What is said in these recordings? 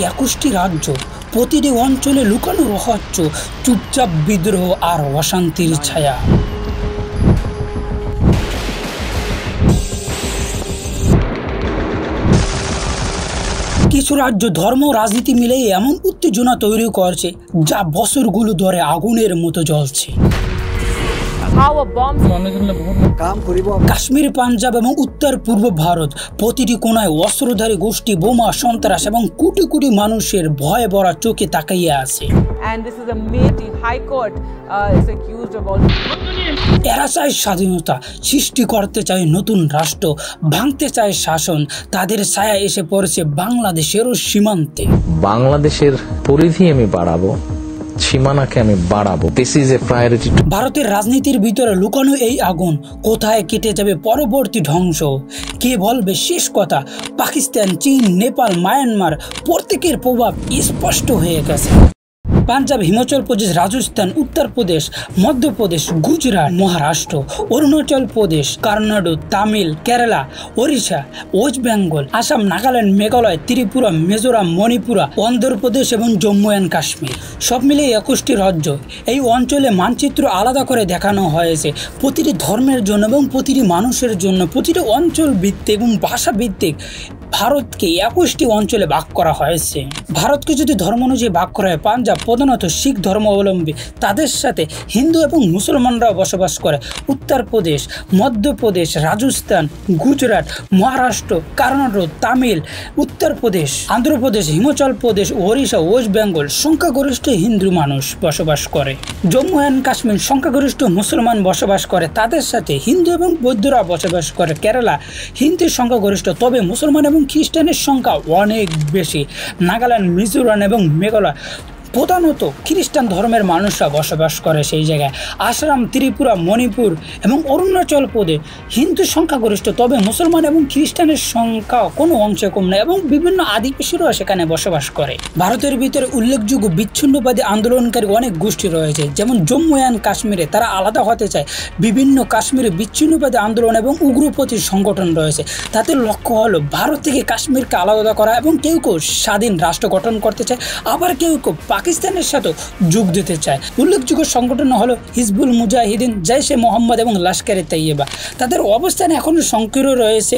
21টি রাজ্য, প্রতিটি অঞ্চলে লুকানো রহস্য, চুপচাপ বিদ্রোহ আর অশান্তির ছায়া। কিছু রাজ্য ধর্ম রাজনীতি মিলেই এমন উত্তেজনা তৈরি করছে যা বছরগুলো ধরে আগুনের মতো জ্বলছে। কাশ্মীর, পাঞ্জাব এবং উত্তর পূর্ব ভারত, প্রতিটি কোনায় অস্ত্রধারী গোষ্ঠী, বোমা, সন্ত্রাস এবং কোটি কোটি মানুষের ভয়ে ভরা চোখে তাকাইয়া আছে। এরা চায় স্বাধীনতা, সৃষ্টি করতে চায় নতুন রাষ্ট্র, ভাঙতে চায় শাসন। তাদের ছায়া এসে পড়েছে বাংলাদেশেরও সীমান্তে। বাংলাদেশের পরিধি আমি বাড়াবো, সীমানাকে আমি বাড়াবো। This is a priority. ভারতের রাজনীতির ভিতরে লুকানো এই আগুন কোথায় কেটে যাবে পরবর্তী ধ্বংস? কে বলবে শেষ কথা? পাকিস্তান, চীন, নেপাল, মায়ানমার, প্রত্যেকের প্রভাব স্পষ্ট হয়ে গেছে। পাঞ্জাব, হিমাচল প্রদেশ, রাজস্থান, উত্তরপ্রদেশ, মধ্যপ্রদেশ, গুজরাট, মহারাষ্ট্র, অরুণাচল প্রদেশ, কর্ণাটক, তামিল, কেরালা, ওড়িশা, ওয়েস্ট বেঙ্গল, আসাম, নাগাল্যান্ড, মেঘালয়, ত্রিপুরা, মিজোরাম, মণিপুরা, অন্ধ্রপ্রদেশ এবং জম্মু অ্যান্ড কাশ্মীর, সব মিলিয়ে 21টি রাজ্য। এই অঞ্চলে মানচিত্র আলাদা করে দেখানো হয়েছে প্রতিটি ধর্মের জন্য এবং প্রতিটি মানুষের জন্য। প্রতিটি অঞ্চল ভিত্তিক এবং ভাষা ভিত্তিক ভারতকে 21টি অঞ্চলে ভাগ করা হয়েছে। ভারতকে যদি ধর্ম অনুযায়ী ভাগ করা হয়, পাঞ্জাব প্রধানত শিখ ধর্মাবলম্বী, তাদের সাথে হিন্দু এবং মুসলমানরাও বসবাস করে। উত্তরপ্রদেশ, মধ্যপ্রদেশ, রাজস্থান, গুজরাট, মহারাষ্ট্র, কর্ণাটক, তামিল, উত্তরপ্রদেশ, অন্ধ্রপ্রদেশ, হিমাচল প্রদেশ, ওড়িশা, ওয়েস্ট বেঙ্গল সংখ্যাগরিষ্ঠ হিন্দু মানুষ বসবাস করে। জম্মু অ্যান্ড কাশ্মীর সংখ্যাগরিষ্ঠ মুসলমান বসবাস করে, তাদের সাথে হিন্দু এবং বৌদ্ধরা বসবাস করে। কেরালা হিন্দু সংখ্যাগরিষ্ঠ, তবে মুসলমান এবং খ্রিস্টানের সংখ্যা অনেক বেশি। নাগাল্যান্ড, মিজোরাম এবং মেঘালয় প্রধানত খ্রিস্টান ধর্মের মানুষরা বসবাস করে সেই জায়গায়। আসাম, ত্রিপুরা, মণিপুর এবং অরুণাচল প্রদেশ হিন্দু সংখ্যাগরিষ্ঠ, তবে মুসলমান এবং খ্রিস্টানের সংখ্যা কোনো অংশে কম নয় এবং বিভিন্ন আদিবাসীরাও সেখানে বসবাস করে। ভারতের ভিতরে উল্লেখযোগ্য বিচ্ছিন্নবাদী আন্দোলনকারী অনেক গোষ্ঠী রয়েছে, যেমন জম্মু অ্যান্ড কাশ্মীরে তারা আলাদা হতে চায়। বিভিন্ন কাশ্মীরে বিচ্ছিন্নবাদী আন্দোলন এবং উগ্রপন্থী সংগঠন রয়েছে। তাদের লক্ষ্য হলো ভারত থেকে কাশ্মীরকে আলাদা করা এবং কেউ কেউ স্বাধীন রাষ্ট্র গঠন করতে চায়, আবার কেউ কেউ পাকিস্তানের সাথে যোগ দিতে চায়। উল্লেখযোগ্য সংগঠন হলো হিজবুল মুজাহিদিন, জৈশে মোহাম্মদ এবং লস্করে তৈয়বা। তাদের অবস্থান এখনও সংকীর্ণ রয়েছে,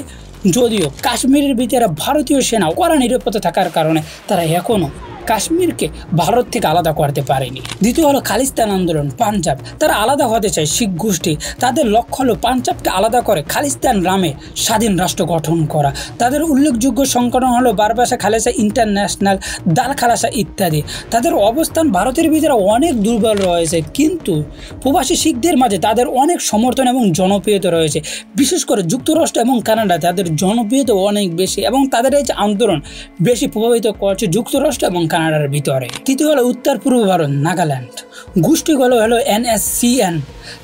যদিও কাশ্মীরের ভিতরে ভারতীয় সেনা কড়া নিরাপত্তা থাকার কারণে তারা এখনও কাশ্মীরকে ভারত থেকে আলাদা করতে পারেনি। দ্বিতীয় হলো খালিস্তান আন্দোলন, পাঞ্জাব তারা আলাদা হতে চায়। শিখ গোষ্ঠী, তাদের লক্ষ্য হলো পাঞ্জাবকে আলাদা করে খালিস্তান নামে স্বাধীন রাষ্ট্র গঠন করা। তাদের উল্লেখযোগ্য সংগঠন হলো বারবাসা খালেসা ইন্টারন্যাশনাল, দাল খালাসা ইত্যাদি। তাদের অবস্থান ভারতের ভিতরে অনেক দুর্বল রয়েছে, কিন্তু প্রবাসী শিখদের মাঝে তাদের অনেক সমর্থন এবং জনপ্রিয়তা রয়েছে। বিশেষ করে যুক্তরাষ্ট্র এবং কানাডা তাদের জনপ্রিয়তা অনেক বেশি এবং তাদের এই যে আন্দোলন বেশি প্রভাবিত করছে যুক্তরাষ্ট্র এবং কানাডার ভিতরে। তৃতীয় হলো উত্তর পূর্ব ভারত, নাগাল্যান্ড গোষ্ঠীগুলো হলো NSCN।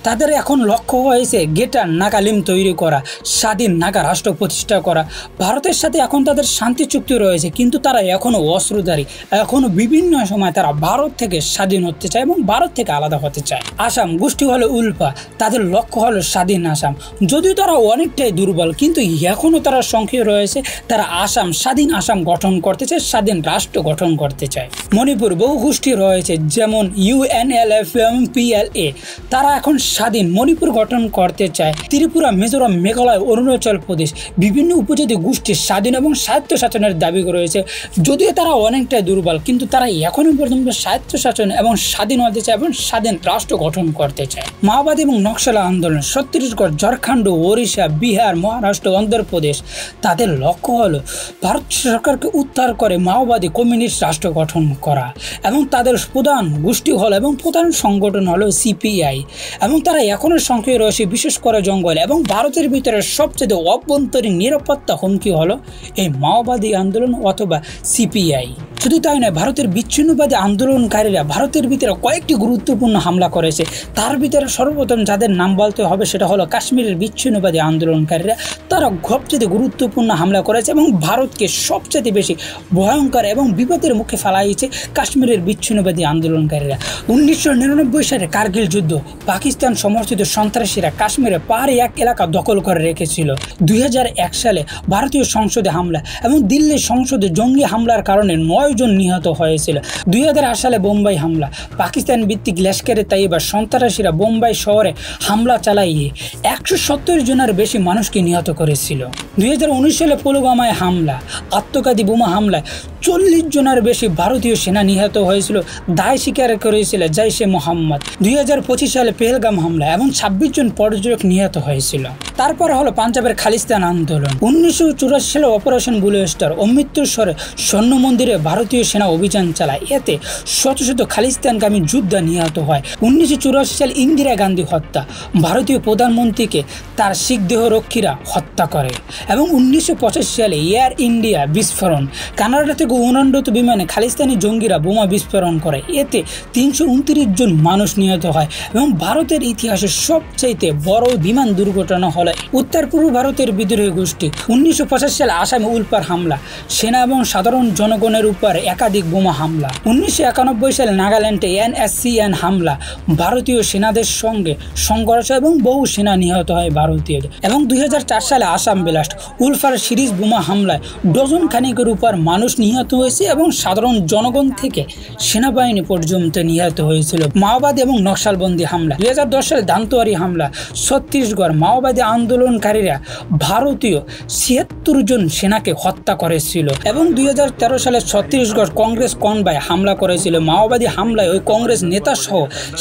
তাদের এখন লক্ষ্য হয়েছে গ্রেটার নাগাল্যান্ড তৈরি করা, স্বাধীন নাগা রাষ্ট্র প্রতিষ্ঠা করা। ভারতের সাথে এখন তাদের শান্তি চুক্তি রয়েছে, কিন্তু তারা এখনও অস্ত্রধারী। এখনও বিভিন্ন সময় তারা ভারত থেকে স্বাধীন হতে চায় এবং ভারত থেকে আলাদা হতে চায়। আসাম গোষ্ঠী হলো উল্ফা, তাদের লক্ষ্য হলো স্বাধীন আসাম। যদিও তারা অনেকটাই দুর্বল, কিন্তু এখনও তারা সংখ্যা রয়েছে। তারা আসাম, স্বাধীন আসাম গঠন করতে চায়, স্বাধীন রাষ্ট্র গঠন করতে চায়। মণিপুর বহু গোষ্ঠী রয়েছে, যেমন UNLF এবং PLA, তারা এখন স্বাধীন মণিপুর গঠন করতে চায়। ত্রিপুরা, মিজোরাম, মেঘালয়, অরুণাচল প্রদেশ বিভিন্ন উপজাতি গোষ্ঠীর স্বাধীন এবং স্বায়ত্তশাসনের দাবি রয়েছে। যদিও তারা অনেকটাই দুর্বল, কিন্তু তারা এখনও পর্যন্ত স্বায়ত্তশাসন এবং স্বাধীন হতে চায় এবং স্বাধীন রাষ্ট্র গঠন করতে চায়। মাওবাদী এবং নকশাল আন্দোলন, ছত্তিশগড়, ঝাড়খণ্ড, ওড়িশা, বিহার, মহারাষ্ট্র, অন্ধ্রপ্রদেশ তাদের লক্ষ্য হলো ভারত সরকারকে উদ্ধার করে মাওবাদী কমিউনিস্ট রাষ্ট্র গঠন করা এবং তাদের প্রধান গোষ্ঠী হল এবং প্রধান সংগঠন হলো CPI এবং তারা এখনও সংখ্যায় রয়েছে, বিশেষ করে জঙ্গল এবং ভারতের ভিতরে সবচেয়ে অভ্যন্তরীণ নিরাপত্তা হুমকি হলো এই মাওবাদী আন্দোলন অথবা CPI। শুধু তাই নয়, ভারতের বিচ্ছিন্নবাদী আন্দোলনকারীরা ভারতের ভিতরে কয়েকটি গুরুত্বপূর্ণ হামলা করেছে। তার ভিতরে সর্বপ্রথম যাদের নাম বলতে হবে সেটা হলো কাশ্মীরের বিচ্ছিন্নবাদী আন্দোলনকারীরা। তারা সবচেয়ে গুরুত্বপূর্ণ হামলা করেছে এবং ভারতকে সবচেয়ে বেশি ভয়ঙ্কর এবং বিপদের মুখে ফেলাইছে কাশ্মীরের বিচ্ছিন্নবাদী আন্দোলনকারীরা। 1999 সালে কার্গিল যুদ্ধ, পাকিস্তান সমর্থিত সন্ত্রাসীরা কাশ্মীরে পাহাড়ি এক এলাকা দখল করে রেখেছিল। 2001 সালে ভারতীয় সংসদে হামলা এবং দিল্লির সংসদে জঙ্গি হামলার কারণে 9 6 জন নিহত হয়েছিল। 2008 সালে বোম্বাই হামলা, পাকিস্তান ভিত্তিক লস্করে তাইবা সন্ত্রাসীরা বোম্বাই শহরে হামলা চালিয়ে 170 জনের বেশি মানুষকে নিহত করেছিল। 2019 সালে পুলওয়ামায় হামলা, আত্মঘাতী বোমা হামলায় 40 জনের বেশি ভারতীয় সেনা নিহত হয়েছিল, দায় স্বীকার করেছিল জৈশে মোহাম্মদ। 2025 সালে পেহেলগাম হামলা এবং 26 জন পর্যটক নিহত হয়েছিল। তারপর হলো পাঞ্জাবের খালিস্তান আন্দোলন। 1984 সালে অপারেশন ব্লু স্টার, অমৃতসরে স্বর্ণ মন্দিরে ভারতীয় সেনা অভিযান চালায়, এতে শত শত খালিস্তানগামী যোদ্ধা নিহত হয়। 1984 সালে ইন্দিরা গান্ধী হত্যা, ভারতীয় প্রধানমন্ত্রীকে তার শিখ দেহরক্ষীরা হত্যা করে। এবং 1985 সালে এয়ার ইন্ডিয়া বিস্ফোরণ, কানাডা থেকে উড়ন্ত বিমানে খালিস্তানি জঙ্গিরা বোমা বিস্ফোরণ করে, এতে 329 জন মানুষ নিহত হয়। এবং ভারতের ইতিহাসে সবচেয়ে বড় বিমান দুর্ঘটনা হলো উত্তর পূর্ব ভারতের বিদ্রোহী গোষ্ঠী 1950 সালে আসামে উল্পার হামলা, সেনা এবং সাধারণ জনগণের উপর একাধিক বোমা হামলা। 1991 সালে নাগাল্যান্ডে NSCN হামলা, ভারতীয় সেনাদের সঙ্গে সংঘর্ষ এবং বহু সেনা নিহত হয় ভারতীয়। এবং 2004 সালে আসাম ব্লাস্ট, উলফার সিরিজ বোমা হামলায় ডজন খানিকের উপর মানুষ নিহত হয়েছে এবং সাধারণ জনগণ থেকে সেনাবাহিনী পর্যন্ত নিহত হয়েছিল। মাওবাদী এবং নকশালবন্দি হামলা, 2010 সালে দান্তোয়ারি হামলা, ছত্তিশগড় মাওবাদী আন্দোলনকারীরা ভারতীয় 76 জন সেনাকে হত্যা করেছিল। এবং 2013 সালে ছত্তিশগড় কংগ্রেস কনভয় হামলা করেছিল, মাওবাদী হামলায় ওই কংগ্রেস নেতা সহ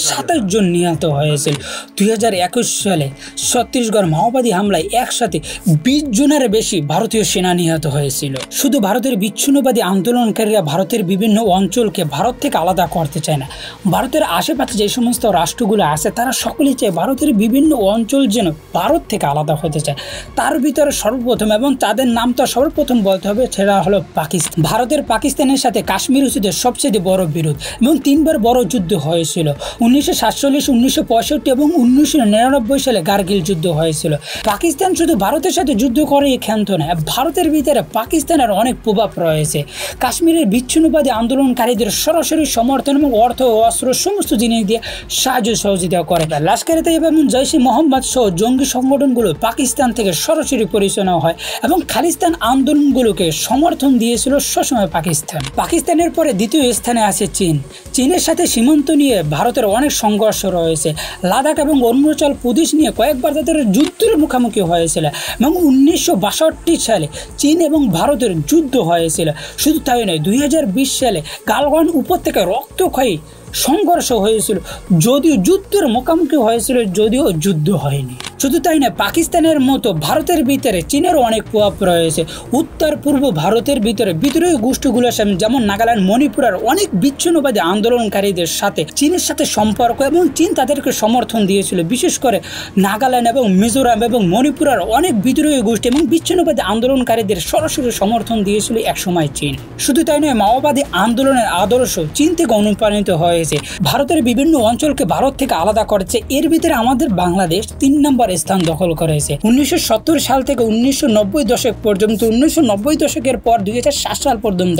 27 জন নিহত হয়েছিল। 2021 সালে ছত্তিশগড় মাওবাদী হামলায় একসাথে 20 জনের বেশি ভারতীয় সেনা নিহত হয়েছিল। শুধু ভারতের বিচ্ছিন্নবাদী আন্দোলনকারীরা ভারতের বিভিন্ন অঞ্চলকে ভারত থেকে আলাদা করতে চায় না, ভারতের আশেপাশে যে সমস্ত রাষ্ট্রগুলো আছে তারা সকলেই চায় ভারতের বিভিন্ন অঞ্চল যেন ভারত থেকে আলাদা হতে চায়। তার ভিতরে সর্বপ্রথম এবং তাদের নাম তো সর্বপ্রথম বলতে হবে, সেটা হলো পাকিস্তান। ভারতের পাকিস্তানের সাথে কাশ্মীর ইস্যুতে সবচেয়ে বড় বিরোধ এবং 3বার বড় যুদ্ধ হয়েছিল। 1947, 1965 এবং 1999 সালে কারগিল যুদ্ধ হয়েছিল। পাকিস্তান শুধু ভারতের সাথে যুদ্ধ করে ক্ষান্ত না, ভারতের ভিতরে পাকিস্তানের অনেক প্রভাব রয়েছে। কাশ্মীরের বিচ্ছিন্নবাদী আন্দোলনকারীদের সরাসরি সমর্থন এবং অর্থ ও অস্ত্র সমস্ত জিনিস দিয়ে সাহায্য সহযোগিতা করে। লস্করে তাইবা এবং জৈশে মোহাম্মদ সহ জঙ্গি সংগঠনগুলো পাকিস্তান থেকে সরাসরি পরিচালনা হয় এবং খালিস্তান আন্দোলনগুলোকে সমর্থন দিয়েছিল সবসময় পাকিস্তান। পাকিস্তানের পরে দ্বিতীয় স্থানে আছে চীন। চীনের সাথে সীমান্ত নিয়ে ভারতের অনেক সংঘর্ষ রয়েছে। লাদাখ এবং অরুণাচল প্রদেশ নিয়ে কয়েকবার তাদের যুদ্ধের মুখোমুখি হয়েছিল এবং 1962 সালে চীন এবং ভারতের যুদ্ধ হয়েছিল। শুধু তাই নয়, 2020 সালে গালওয়ান উপত্যকায় রক্তক্ষয়ী সংঘর্ষ হয়েছিল, যদিও যুদ্ধের মুখোমুখি হয়েছিল, যদিও যুদ্ধ হয়নি। শুধু তাই না, পাকিস্তানের মতো ভারতের ভিতরে চীনেরও অনেক প্রভাব রয়েছে। উত্তর পূর্ব ভারতের ভিতরে বিদ্রোহী গোষ্ঠীগুলোর সামনে যেমন নাগাল্যান্ড, মণিপুরের অনেক বিচ্ছিন্নবাদী আন্দোলনকারীদের সাথে চীনের সাথে সম্পর্ক এবং চীন তাদেরকে সমর্থন দিয়েছিল। বিশেষ করে নাগাল্যান্ড এবং মিজোরাম এবং মণিপুরের অনেক বিদ্রোহী গোষ্ঠী এবং বিচ্ছিন্নবাদী আন্দোলনকারীদের সরাসরি সমর্থন দিয়েছিল একসময় চীন। শুধু তাই নয়, মাওবাদী আন্দোলনের আদর্শ চীন থেকে অনুপ্রাণিত হয়েছে। ভারতের বিভিন্ন অঞ্চলকে ভারত থেকে আলাদা করেছে। এর ভিতরে আমাদের বাংলাদেশ 3 নম্বর স্থান দখল করেছে। 1970 সাল থেকে 1990 দশক পর্যন্ত, 1990 দশকের পর 2007 সাল পর্যন্ত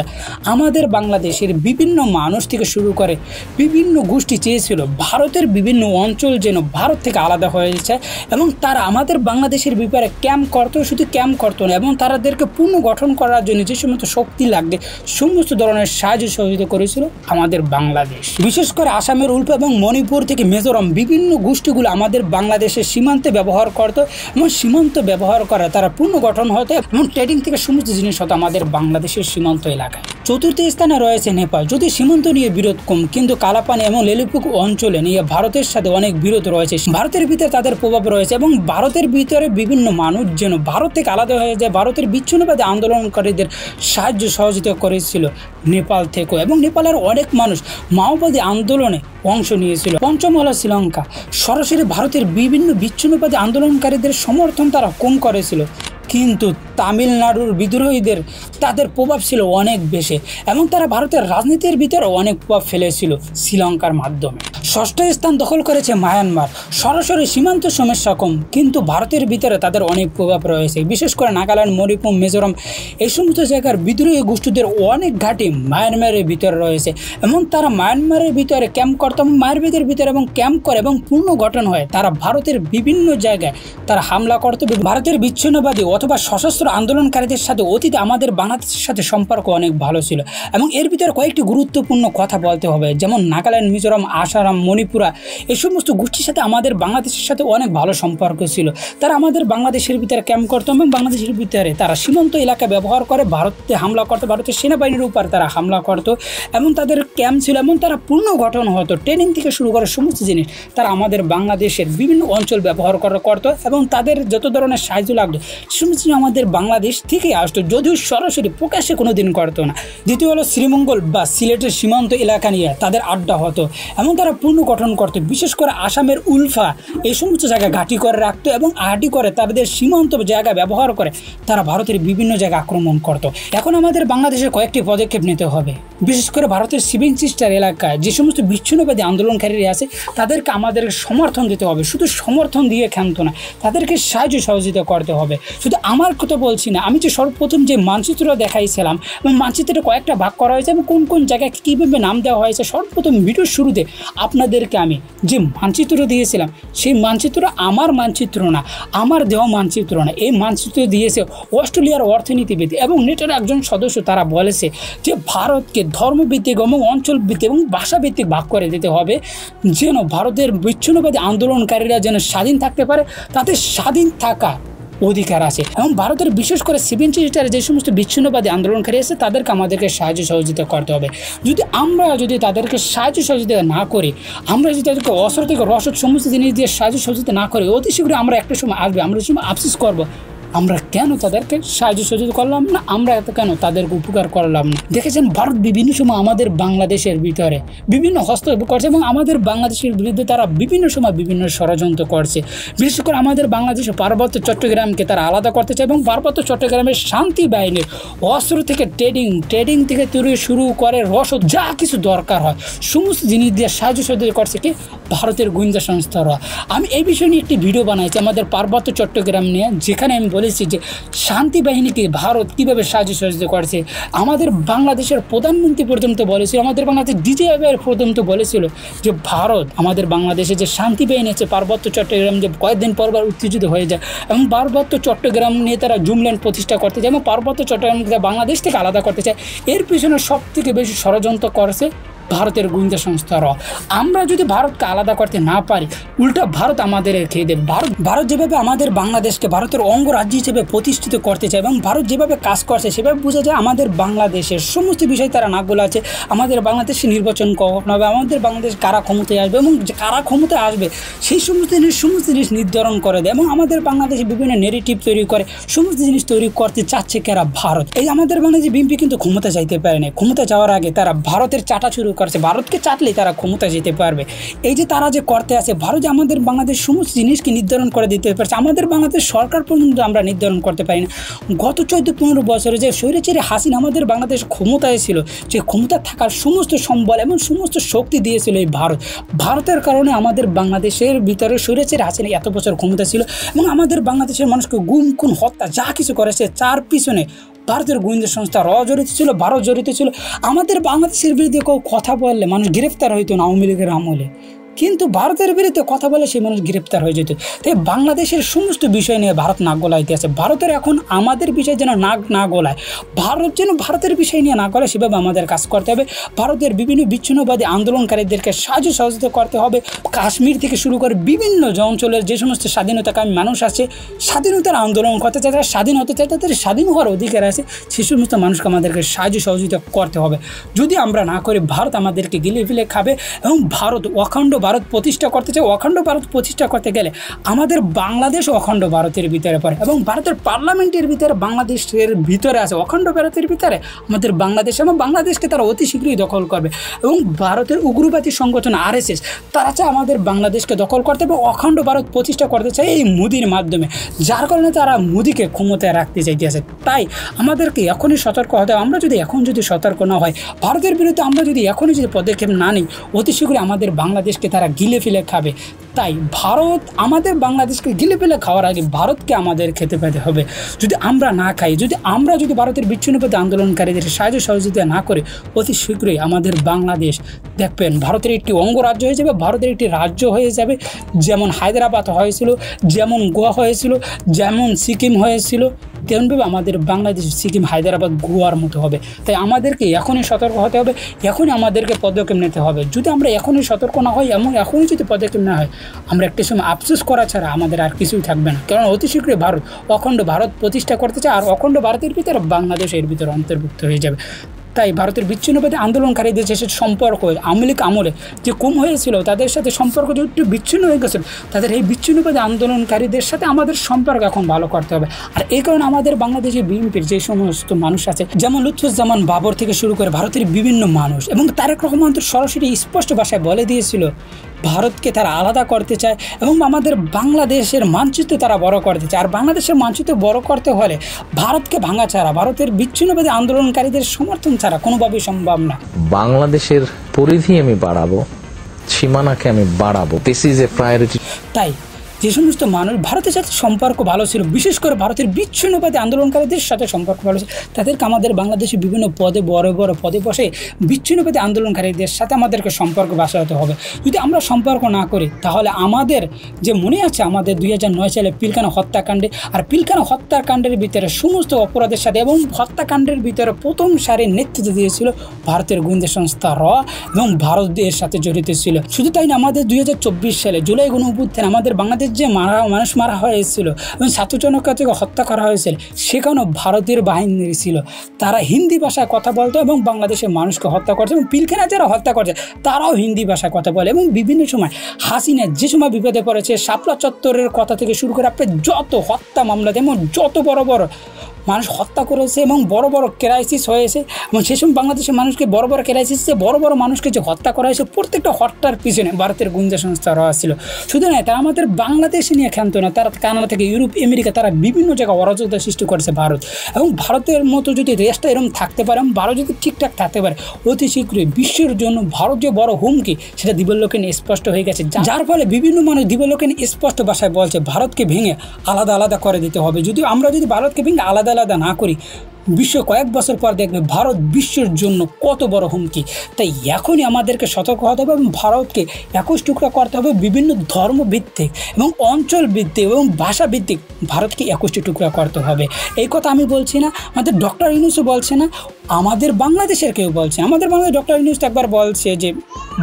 আমাদের বাংলাদেশের বিভিন্ন মানুষ থেকে শুরু করে বিভিন্ন গোষ্ঠী চেয়েছিল ভারতের বিভিন্ন অঞ্চল যেন ভারত থেকে আলাদা হয়েছে এবং তারা আমাদের বাংলাদেশের ব্যাপারে ক্যাম্প করতো, শুধু ক্যাম্প করতো না এবং তাদেরকে পুনর্গঠন করার জন্য যে সমস্ত শক্তি লাগবে সমস্ত ধরনের সাহায্য সহযোগিতা করেছিল আমাদের বাংলাদেশ। বিশেষ করে আসামের উল্পা এবং মণিপুর থেকে মিজোরাম বিভিন্ন গোষ্ঠীগুলো আমাদের বাংলাদেশের সীমান্তে ব্যবহার করতো এবং সীমান্ত ব্যবহার করে তারা পুনর্গঠন হতো এবং ট্রেডিং থেকে সমস্ত জিনিস হতো আমাদের বাংলাদেশের সীমান্ত এলাকায়। চতুর্থ স্থানে রয়েছে নেপাল। যদি সীমান্ত নিয়ে বিরোধ কম, কিন্তু কালাপানি এবং লেলিপুক অঞ্চলে নিয়ে ভারতের সাথে অনেক বিরোধ রয়েছে। ভারতের ভিতরে তাদের প্রভাব রয়েছে এবং ভারতের ভিতরে বিভিন্ন মানুষ যেন ভারত থেকে আলাদা হয়ে যায় ভারতের বিচ্ছিন্নবাদী আন্দোলনকারীদের সাহায্য সহযোগিতা করেছিল নেপাল থেকেও এবং নেপালের অনেক মানুষ মাওবাদী আন্দোলনে অংশ নিয়েছিল। পঞ্চম হলো শ্রীলঙ্কা। সরাসরি ভারতের বিভিন্ন বিচ্ছিন্নবাদী আন্দোলনকারীদের সমর্থন তারা কম করেছিল, কিন্তু তামিলনাড়ুর বিদ্রোহীদের তাদের প্রভাব ছিল অনেক বেশি এবং তারা ভারতের রাজনীতির ভিতরে অনেক প্রভাব ফেলেছিল শ্রীলঙ্কার মাধ্যমে। ষষ্ঠ স্থান দখল করেছে মায়ানমার। সরাসরি সীমান্ত সমস্যা কম, কিন্তু ভারতের ভিতরে তাদের অনেক প্রভাব রয়েছে। বিশেষ করে নাগাল্যান্ড, মণিপুর, মিজোরাম এই সমস্ত জায়গার বিদ্রোহী গোষ্ঠীদের অনেক ঘাঁটি মায়ানমারের ভিতরে রয়েছে এবং তারা মায়ানমারের ভিতরে ক্যাম্প করত এবং মায়ানমারের ভিতরে এবং ক্যাম্প করে এবং পুনর্গঠন হয় তারা ভারতের বিভিন্ন জায়গায় তারা হামলা করত। ভারতের বিচ্ছিন্নবাদী অথবা সশস্ত্র আন্দোলনকারীদের সাথে অতীতে আমাদের বাংলাদেশের সাথে সম্পর্ক অনেক ভালো ছিল এবং এর ভিতরে কয়েকটি গুরুত্বপূর্ণ কথা বলতে হবে, যেমন নাগাল্যান্ড, মিজোরাম, আসাম, মণিপুরা এই সমস্ত গোষ্ঠীর সাথে আমাদের বাংলাদেশের সাথে অনেক ভালো সম্পর্ক ছিল। তারা আমাদের বাংলাদেশের ভিতরে ক্যাম্প করতো এবং বাংলাদেশের ভিতরে তারা সীমান্ত এলাকা ব্যবহার করে ভারতে হামলা করতো, ভারতের সেনাবাহিনীর উপর তারা হামলা করতো এবং তাদের ক্যাম্প ছিল এবং তারা পূর্ণ গঠন হতো, ট্রেনিং থেকে শুরু করে সমস্ত জিনিস তারা আমাদের বাংলাদেশের বিভিন্ন অঞ্চল ব্যবহার করতো এবং তাদের যত ধরনের সাহায্য লাগতো সমস্ত আমাদের বাংলাদেশ থেকেই আসতো, যদিও সরাসরি প্রকাশ্যে কোনো দিন করতো না। দ্বিতীয় হলো শ্রীমঙ্গল বা সিলেটের সীমান্ত এলাকা নিয়ে তাদের আড্ডা হতো এবং তারা পূর্ণ গঠন করতো, বিশেষ করে আসামের উলফা এই সমস্ত জায়গায় ঘাঁটি করে রাখতো এবং ঘাঁটি করে তাদের সীমান্ত জায়গা ব্যবহার করে তারা ভারতের বিভিন্ন জায়গায় আক্রমণ করতো। এখন আমাদের বাংলাদেশের কয়েকটি পদক্ষেপ নিতে হবে, বিশেষ করে ভারতের সেভেন সিস্টার এলাকায় যে সমস্ত বিচ্ছিন্নবাদী আন্দোলনকারীরা আছে তাদেরকে আমাদের সমর্থন দিতে হবে, শুধু সমর্থন দিয়ে ক্ষান্ত না, তাদেরকে সাহায্য সহযোগিতা করতে হবে। শুধু আমার কথা বলছি না, আমি যে সর্বপ্রথম যে মানচিত্র দেখাইছিলাম এবং মানচিত্রে কয়েকটা ভাগ করা হয়েছে এবং কোন কোন জায়গায় কীভাবে নাম দেওয়া হয়েছে, সর্বপ্রথম ভিডিওর শুরুতে আপনাদেরকে আমি যে মানচিত্র দিয়েছিলাম সেই মানচিত্র আমার মানচিত্র না, আমার দেওয়া মানচিত্র না, এই মানচিত্র দিয়েছে অস্ট্রেলিয়ার অর্থনীতিবিদ এবং নেটোর একজন সদস্য। তারা বলেছে যে ভারতকে ধর্মভিত্তিক এবং অঞ্চলভিত্তিক এবং ভাষাভিত্তিক ভাগ করে দিতে হবে, যেন ভারতের বিচ্ছিন্নবাদী আন্দোলনকারীরা যেন স্বাধীন থাকতে পারে, তাদের স্বাধীন থাকা অধিকার আছে এবং ভারতের বিশেষ করে সেভেন সিস্টারে যে সমস্ত বিচ্ছিন্নবাদী আন্দোলনকারী আছে তাদেরকে আমাদেরকে সাহায্য সহযোগিতা করতে হবে। যদি তাদেরকে সাহায্য সহযোগিতা না করি, আমরা যদি তাদেরকে অস্ত্র থেকে রসদ সমস্ত জিনিস দিয়ে সাহায্য সহযোগিতা না করি, অতি শীঘ্রই আমরা একটা সময় আসবে, আমরা সময় আফসোস করবো আমরা কেন তাদেরকে সাহায্য সহযোগিতা করলাম না, আমরা এত কেন তাদেরকে উপকার করলাম না। দেখেছেন ভারত বিভিন্ন সময় আমাদের বাংলাদেশের ভিতরে বিভিন্ন হস্তক্ষেপ করছে এবং আমাদের বাংলাদেশের বিরুদ্ধে তারা বিভিন্ন সময় বিভিন্ন ষড়যন্ত্র করছে। বিশেষ করে আমাদের বাংলাদেশের পার্বত্য চট্টগ্রামকে তারা আলাদা করতে চায় এবং পার্বত্য চট্টগ্রামের শান্তি বাহিনীর অস্ত্র থেকে ট্রেডিং থেকে শুরু করে রসদ যা কিছু দরকার হয় সমস্ত জিনিস দিয়ে সাহায্য সহযোগিতা করছে কি ভারতের গোয়েন্দা সংস্থারা। আমি এই বিষয় নিয়ে একটি ভিডিও বানাইছি আমাদের পার্বত্য চট্টগ্রাম নিয়ে, যেখানে আমি বলেছি যে শান্তি বাহিনীকে ভারত কীভাবে সাহায্য সহযোগিতা করছে। আমাদের বাংলাদেশের প্রধানমন্ত্রী পর্যন্ত বলেছিল, আমাদের বাংলাদেশের ডিজিএফআই পর্যন্ত বলেছিল যে ভারত আমাদের বাংলাদেশে যে শান্তি বাহিনী আছে পার্বত্য চট্টগ্রাম যে কয়েকদিন পর উত্তেজিত হয়ে যায় এবং পার্বত্য চট্টগ্রাম নিয়ে তারা জুমল্যান্ড প্রতিষ্ঠা করতে চায় এবং পার্বত্য চট্টগ্রামকে বাংলাদেশ থেকে আলাদা করতে চায়। এর পিছনে সবথেকে বেশি ষড়যন্ত্র করছে ভারতের গোয়েন্দা সংস্থারা। আমরা যদি ভারতকে আলাদা করতে না পারি, উল্টা ভারত আমাদের খেয়ে দেবে। ভারত যেভাবে আমাদের বাংলাদেশকে ভারতের অঙ্গরাজ্য হিসেবে প্রতিষ্ঠিত করতে চায় এবং ভারত যেভাবে কাজ করছে সেভাবে বোঝা যায় আমাদের বাংলাদেশের সমস্ত বিষয় তারা নাকগুলো আছে। আমাদের বাংলাদেশে নির্বাচন কখন হবে, আমাদের বাংলাদেশ কারা ক্ষমতায় আসবে এবং কারা ক্ষমতায় আসবে সেই সমস্ত জিনিস নির্ধারণ করে দেয় এবং আমাদের বাংলাদেশে বিভিন্ন নেগেটিভ তৈরি করে সমস্ত জিনিস তৈরি করতে চাচ্ছে কারা ভারত। এই আমাদের বাংলাদেশে বিএনপি কিন্তু ক্ষমতা চাইতে পারে না, ক্ষমতা যাওয়ার আগে তারা ভারতের চাটা শুরু করছে, ভারতকে চাটলেই তারা ক্ষমতা যেতে পারবে। এই যে তারা যে করতে আছে, ভারত যে আমাদের বাংলাদেশ সমস্ত জিনিসকে নির্ধারণ করে দিতে পারছে, আমাদের বাংলাদেশ সরকার পর্যন্ত আমরা নির্ধারণ করতে পারি না। গত 14-15 বছরে যে স্বৈরাচারী হাসিনা আমাদের বাংলাদেশ ক্ষমতায় ছিল, যে ক্ষমতা থাকার সমস্ত সম্বল এবং সমস্ত শক্তি দিয়েছিল এই ভারতের কারণে আমাদের বাংলাদেশের ভিতরে স্বৈরাচারী হাসিনা এত বছর ক্ষমতা ছিল এবং আমাদের বাংলাদেশের মানুষকে গুম খুন হত্যা যা কিছু করেছে তার পিছনে ভারতের গোয়েন্দা সংস্থা জড়িত ছিল, ভারত জড়িত ছিল। আমাদের বাংলাদেশের বিরুদ্ধে কেউ কথা বললে মানুষ গ্রেফতার হইতো না আওয়ামী লীগের আমলে, কিন্তু ভারতের বিরুদ্ধে কথা বলে সেই মানুষ গ্রেপ্তার হয়ে যেত। তাই বাংলাদেশের সমস্ত বিষয় নিয়ে ভারত নাক গলাইতে আছে। ভারতের এখন আমাদের বিষয় যেন নাক না গলায়, ভারত যেন ভারতের বিষয় নিয়ে না গলায় সেভাবে আমাদের কাজ করতে হবে। ভারতের বিভিন্ন বিচ্ছিন্নবাদী আন্দোলনকারীদেরকে সাহায্য সহযোগিতা করতে হবে। কাশ্মীর থেকে শুরু করে বিভিন্ন অঞ্চলের যে সমস্ত স্বাধীনতাকামী মানুষ আছে, স্বাধীনতার আন্দোলন করতে চায়, তারা স্বাধীন হতে চায়, তাদের স্বাধীন হওয়ার অধিকার আছে, সেই সমস্ত মানুষকে আমাদেরকে সাহায্য সহযোগিতা করতে হবে। যদি আমরা না করি ভারত আমাদেরকে গিলে ফেলে খাবে এবং অখণ্ড ভারত প্রতিষ্ঠা করতে চাই। অখণ্ড ভারত প্রতিষ্ঠা করতে গেলে আমাদের বাংলাদেশ অখণ্ড ভারতের ভিতরে পড়ে এবং ভারতের পার্লামেন্টের ভিতরে বাংলাদেশের ভিতরে আছে। অখণ্ড ভারতের ভিতরে আমাদের বাংলাদেশ এবং বাংলাদেশকে তারা অতি শীঘ্রই দখল করবে এবং ভারতের উগ্রবাদী সংগঠন RSS তারা চায় আমাদের বাংলাদেশকে দখল করতে এবং অখণ্ড ভারত প্রতিষ্ঠা করতে চায় এই মোদির মাধ্যমে, যার কারণে তারা মোদিকে ক্ষমতায় রাখতে চাইতেছে। তাই আমাদেরকে এখনই সতর্ক হতে হবে। আমরা যদি এখন সতর্ক না হয়, ভারতের বিরুদ্ধে আমরা যদি এখনই পদক্ষেপ না নিই, অতি শীঘ্রই আমাদের বাংলাদেশকে তারা গিলে ফেলে খাবে। তাই ভারত আমাদের বাংলাদেশকে গিলে ফেলে খাওয়ার আগে ভারতকে আমাদের খেতে পেতে হবে। যদি আমরা না খাই, যদি ভারতের বিচ্ছিন্নতাবাদী আন্দোলনকারীদের সাহায্য সহযোগিতা না করে, অতি শীঘ্রই আমাদের বাংলাদেশ দেখবেন ভারতের একটি অঙ্গরাজ্য হয়ে যাবে, ভারতের একটি রাজ্য হয়ে যাবে। যেমন হায়দ্রাবাদ হয়েছিল, যেমন গোয়া হয়েছিল, যেমন সিকিম হয়েছিল, তেমনভাবে আমাদের বাংলাদেশ সিকিম, হায়দ্রাবাদ, গোয়ার মতো হবে। তাই আমাদেরকে এখনই সতর্ক হতে হবে, এখনই আমাদেরকে পদক্ষেপ নিতে হবে। যদি আমরা এখনই সতর্ক না হই এবং এখনই যদি পদক্ষেপ না হয়, আমরা একটা সময় আফসোস করা ছাড়া আমাদের আর কিছুই থাকবে না। কারণ অতি শীঘ্রই অখণ্ড ভারত প্রতিষ্ঠা করতে চায়, আর অখণ্ড ভারতের ভিতরে বাংলাদেশ এর ভিতরে অন্তর্ভুক্ত হয়ে যাবে। তাই ভারতের বিচ্ছিন্নবাদী আন্দোলনকারীদের সাথে সম্পর্ক আওয়ামী লীগ আমলে যে কম হয়েছিল, তাদের সাথে সম্পর্ক যে একটু বিচ্ছিন্ন হয়ে গেছিল, তাদের এই বিচ্ছিন্নবাদী আন্দোলনকারীদের সাথে আমাদের সম্পর্ক এখন ভালো করতে হবে। আর এই কারণে আমাদের বাংলাদেশে বিএনপির যে সমস্ত মানুষ আছে, যেমন লুৎফুজ্জামান বাবর থেকে শুরু করে ভারতের বিভিন্ন মানুষ, এবং তারেক রহমান তো সরাসরি স্পষ্ট ভাষায় বলে দিয়েছিল ভারতকে তারা আলাদা করতে চায় এবং আমাদের বাংলাদেশের মানচিত্র তারা বড় করতে চায়। আর বাংলাদেশের মানচিত্র বড় করতে হলে ভারতকে ভাঙা ছাড়া, ভারতের বিচ্ছিন্নবাদী আন্দোলনকারীদের সমর্থন ছাড়া কোনোভাবেই সম্ভব না। বাংলাদেশের পরিধি আমি বাড়াবো, সীমানাকে আমি বাড়াবো। This is a priority. তাই যে সমস্ত মানুষ ভারতের সাথে সম্পর্ক ভালো ছিল, বিশেষ করে ভারতের বিচ্ছিন্নবাদী আন্দোলনকারীদের সাথে সম্পর্ক ভালো ছিল, তাদেরকে আমাদের বাংলাদেশে বিভিন্ন পদে বড় বড় পদে বসে বিচ্ছিন্নবাদী আন্দোলনকারীদের সাথে আমাদেরকে সম্পর্ক বাঁচাতে হবে। যদি আমরা সম্পর্ক না করি, তাহলে আমাদের যে মনে আছে আমাদের 2009 সালে পিলখানা হত্যাকাণ্ডে, আর পিলখানা হত্যাকাণ্ডের ভিতরে সমস্ত অপরাধের সাথে এবং হত্যাকাণ্ডের ভিতরে প্রথম সারির নেতৃত্ব দিয়েছিল ভারতের গোয়েন্দা সংস্থা র, এবং ভারতের সাথে জড়িত ছিল। শুধু তাই না, আমাদের 2024 সালে জুলাই গণঅভ্যুত্থানে আমাদের বাংলাদেশ যে মানুষ মারা হয়েছিল এবং ছাত্র জনতাকে হত্যা করা হয়েছিল, সেখানেও ভারতের বাহিনী ছিল। তারা হিন্দি ভাষায় কথা বলতো এবং বাংলাদেশের মানুষকে হত্যা করছে, এবং পিলখানা যারা হত্যা করছে তারাও হিন্দি ভাষায় কথা বলে। এবং বিভিন্ন সময় হাসিনা যে সময় বিপদে পড়েছে, শাপলা চত্বরের কথা থেকে শুরু করে আপনি যত হত্যা মামলা, যেমন যত বড় বড় মানুষ হত্যা করেছে এবং বড় বড় ক্রাইসিস হয়েছে, এবং সেই সময় বাংলাদেশের মানুষকে বড় বড় ক্রাইসিসে বড় বড় মানুষকে যে হত্যা করা হয়েছে, প্রত্যেকটা হত্যার পিছনে ভারতের গোয়েন্দা সংস্থা র ছিল। শুধু নয়, তারা আমাদের বাংলাদেশে নিয়ে খেলতো না, তারা কানাডা থেকে ইউরোপ, আমেরিকা, তারা বিভিন্ন জায়গায় অরাজকতা সৃষ্টি করেছে ভারত। এবং ভারতের মতো যদি দেশটা এরকম থাকতে পারে এবং ভারত যদি ঠিকঠাক থাকতে পারে, অতি শীঘ্রই বিশ্বের জন্য ভারত যে বড় হুমকি, সেটা দিবালোকে নিয়ে স্পষ্ট হয়ে গেছে। যার ফলে বিভিন্ন মানুষ দিবালোকে নিয়ে স্পষ্ট ভাষায় বলছে ভারতকে ভেঙে আলাদা আলাদা করে দিতে হবে। আমরা যদি ভারতকে ভেঙে আলাদা আলাদা না করি, বিশ্ব কয়েক বছর পর দেখবে ভারত বিশ্বের জন্য কত বড় হুমকি। তাই এখনই আমাদেরকে সতর্ক হতে হবে এবং ভারতকে 21 টুকরা করতে হবে। বিভিন্ন ধর্মভিত্তিক এবং অঞ্চল ভিত্তিক এবং ভাষা ভিত্তিক ভারতকে 21টি টুকরা করতে হবে। এই কথা আমি বলছি না, আমাদের ডক্টর ইউনূসও বলছে না, আমাদের বাংলাদেশের কেউ বলছে। আমাদের বাংলাদেশ ডক্টর ইউনূস একবার বলছে যে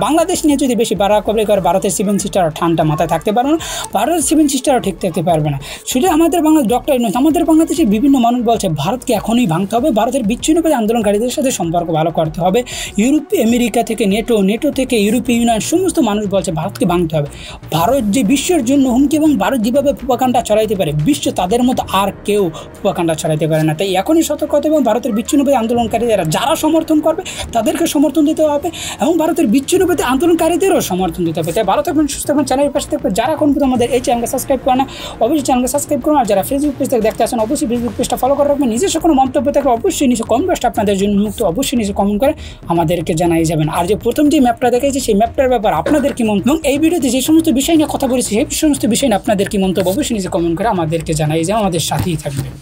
বাংলাদেশ নিয়ে যদি বেশি বাড়াবাড়ি করে ভারতের 7 সিস্টারও ঠান্ডা মাথায় থাকতে পারবে না, ভারতের 7 সিস্টারও ঠিক থাকতে পারবে না। শুধু আমাদের বাংলাদেশ ডক্টর ইউনূস, আমাদের বাংলাদেশের বিভিন্ন মানুষ বলছে ভারতকে এখনই ভাঙতে হবে, ভারতের বিচ্ছিন্নবাদী আন্দোলনকারীদের সাথে সম্পর্ক ভালো করতে হবে। ইউরোপ, আমেরিকা থেকে নেটো থেকে ইউরোপীয় ইউনিয়ন, সমস্ত মানুষ বলছে ভারতকে ভাঙতে হবে। ভারত যে বিশ্বের জন্য হুমকি এবং ভারত যেভাবে প্রোপাগান্ডা ছড়াইতে পারে, বিশ্ব তাদের মতো আর কেউ প্রোপাগান্ডা ছড়াইতে পারে না। তাই এখনই সতর্ক হতে হবে এবং ভারতের বিচ্ছিন্নবাদী আন্দোলনকারীরা যারা সমর্থন করবে তাদেরকে সমর্থন দিতে হবে এবং ভারতের বিচ্ছিন্নবাদী আন্দোলনকারীদেরও সমর্থন দিতে হবে। তাই ভালো থাকবেন, সুস্থ থাকবেন, চ্যানেলের পাশে থাকবেন। যারা এখন পর্যন্ত আমাদের এই চ্যানেলকে সাবস্ক্রাইব করে না, অবশ্যই চ্যানেলকে সাবস্ক্রাইব করুন। আর যারা ফেসবুক পেজ থেকে দেখতে আসেন, অবশ্যই ফেসবুক পেজটা ফলো করে রাখবেন। নিজস্ব কোনো মন্তব্য থাকলে অবশ্যই নিচে কমেন্ট বক্সটা আপনাদের জন্য মুক্ত, অবশ্যই নিচে কমেন্ট করে আমাদেরকে জানাই যাবেন। আর যে প্রথম যে ম্যাপটা দেখাইছে, সেই ম্যাপটার ব্যাপার আপনাদের কি মন্তব্য, এবং এই ভিডিওতে যে সমস্ত বিষয় নিয়ে কথা বলেছি সেই সমস্ত বিষয় নিয়ে আপনাদের কি মন্তব্য, অবশ্যই নিচে কমেন্ট করে আমাদেরকে জানাই যাবেন। আমাদের সাথেই থাকবেন।